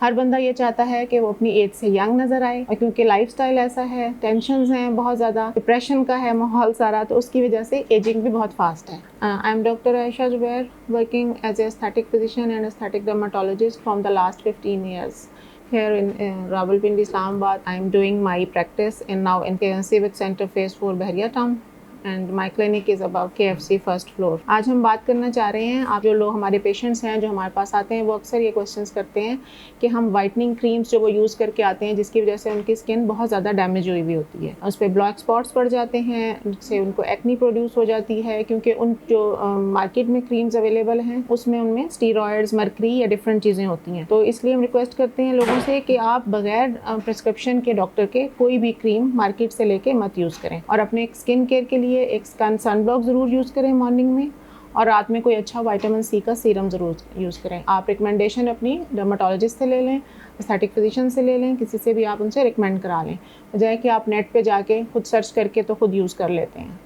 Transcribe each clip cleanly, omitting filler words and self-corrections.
हर बंदा ये चाहता है कि वो अपनी एज से यंग नज़र आए, और क्योंकि लाइफस्टाइल ऐसा है, टेंशन्स हैं बहुत ज़्यादा, डिप्रेशन का है माहौल सारा, तो उसकी वजह से एजिंग भी बहुत फास्ट है। I am doctor Ayesha Zubair, working as a aesthetic physician and aesthetic dermatologist from the last 15 years. Here in Rawalpindi, Islamabad, I am doing my practice now in Civic Center Phase 4 Bahariya Town. And my clinic is about KFC first floor. आज हम बात करना चाह रहे हैं, आप जो लोग हमारे पेशेंट्स हैं जो हमारे पास आते हैं वो अक्सर ये क्वेश्चंस करते हैं कि हम वाइटनिंग क्रीम्स जो वो यूज़ करके आते हैं जिसकी वजह से उनकी स्किन बहुत ज़्यादा डैमेज हुई हुई होती है, उस पर ब्लैक स्पॉट्स पड़ जाते हैं, जिससे उनको एक्नी प्रोड्यूस हो जाती है, क्योंकि उन जो मार्केट में क्रीम्स अवेलेबल हैं उसमें उनमें स्टीरॉयड्स, मर्करी या डिफरेंट चीज़ें होती हैं। तो इसलिए हम रिक्वेस्ट करते हैं लोगों से कि आप बगैर प्रिस्क्रिप्शन के डॉक्टर के कोई भी क्रीम मार्केट से लेके मत यूज़ करें, और अपने स्किन केयर के लिए एक सनब्लॉक ज़रूर यूज़ करें मॉर्निंग में, और रात में कोई अच्छा विटामिन सी का सीरम ज़रूर यूज़ करें। आप रिकमेंडेशन अपनी डर्माटोलॉजिस्ट से ले लें, एस्थेटिक फिजिशियन से ले लें, किसी से भी आप उनसे रिकमेंड करा लें, बजाय कि आप नेट पे जाके खुद सर्च करके तो खुद यूज़ कर लेते हैं।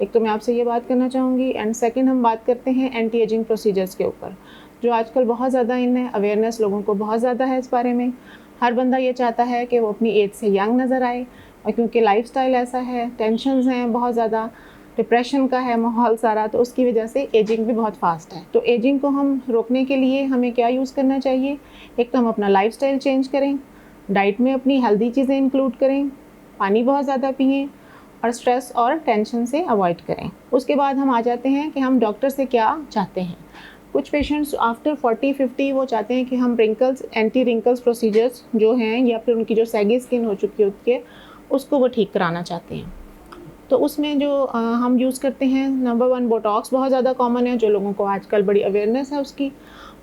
एक तो मैं आपसे ये बात करना चाहूँगी, एंड सेकंड हम बात करते हैं एंटी एजिंग प्रोसीजर्स के ऊपर, जो आजकल बहुत ज़्यादा इन है, अवेयरनेस लोगों को बहुत ज़्यादा है इस बारे में। हर बंदा ये चाहता है कि वो अपनी एज से यंग नज़र आए, और क्योंकि लाइफस्टाइल ऐसा है, टेंशन्स हैं बहुत ज़्यादा, डिप्रेशन का है माहौल सारा, तो उसकी वजह से एजिंग भी बहुत फास्ट है। तो एजिंग को हम रोकने के लिए हमें क्या यूज़ करना चाहिए? एक तो हम अपना लाइफस्टाइल चेंज करें, डाइट में अपनी हेल्दी चीज़ें इंक्लूड करें, पानी बहुत ज़्यादा पिएं, और स्ट्रेस और टेंशन से अवॉइड करें। उसके बाद हम आ जाते हैं कि हम डॉक्टर से क्या चाहते हैं। कुछ पेशेंट्स आफ्टर 40-50 वो चाहते हैं कि हम रिंकल्स, एंटी रिंकल्स प्रोसीजर्स जो हैं, या फिर उनकी जो सैगी स्किन हो चुकी होती है उसको वो ठीक कराना चाहते हैं। तो उसमें जो हम यूज़ करते हैं, नंबर 1 बोटॉक्स बहुत ज़्यादा कॉमन है, जो लोगों को आजकल बड़ी अवेयरनेस है उसकी।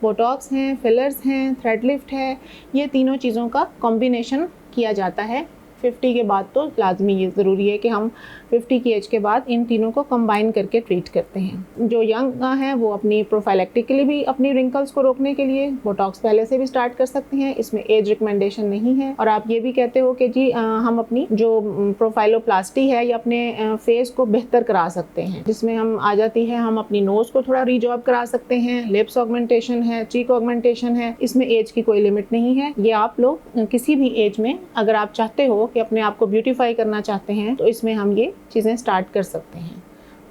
बोटॉक्स हैं, फिलर्स हैं, थ्रेड लिफ्ट है, ये तीनों चीज़ों का कॉम्बिनेशन किया जाता है। 50 के बाद तो लाजमी ये ज़रूरी है कि हम 50 की एज के बाद इन तीनों को कंबाइन करके ट्रीट करते हैं। जो यंग हैं वो अपनी प्रोफाइलेक्टिकली भी अपनी रिंकल्स को रोकने के लिए बोटॉक्स पहले से भी स्टार्ट कर सकते हैं, इसमें एज रिकमेंडेशन नहीं है। और आप ये भी कहते हो कि जी हम अपनी जो प्रोफाइलोप्लास्टी है या अपने फेस को बेहतर करा सकते हैं, जिसमें हम आ जाती है, हम अपनी नोज़ को थोड़ा रीजॉब करा सकते हैं, लिप्स ऑगमेंटेशन है, चीक ऑगमेंटेशन है, इसमें एज की कोई लिमिट नहीं है। ये आप लोग किसी भी एज में अगर आप चाहते हो कि अपने आप को ब्यूटीफाई करना चाहते हैं तो इसमें हम ये चीज़ें स्टार्ट कर सकते हैं।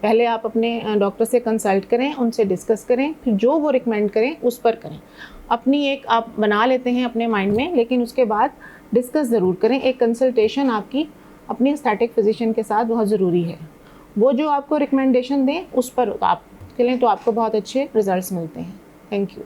पहले आप अपने डॉक्टर से कंसल्ट करें, उनसे डिस्कस करें, फिर जो वो रिकमेंड करें उस पर करें। अपनी एक आप बना लेते हैं अपने माइंड में, लेकिन उसके बाद डिस्कस ज़रूर करें। एक कंसल्टेशन आपकी अपनी एस्थेटिक फिजिशियन के साथ बहुत ज़रूरी है। वो जो आपको रिकमेंडेशन दें उस पर आप चलें तो आपको बहुत अच्छे रिजल्ट्स मिलते हैं। Thank you.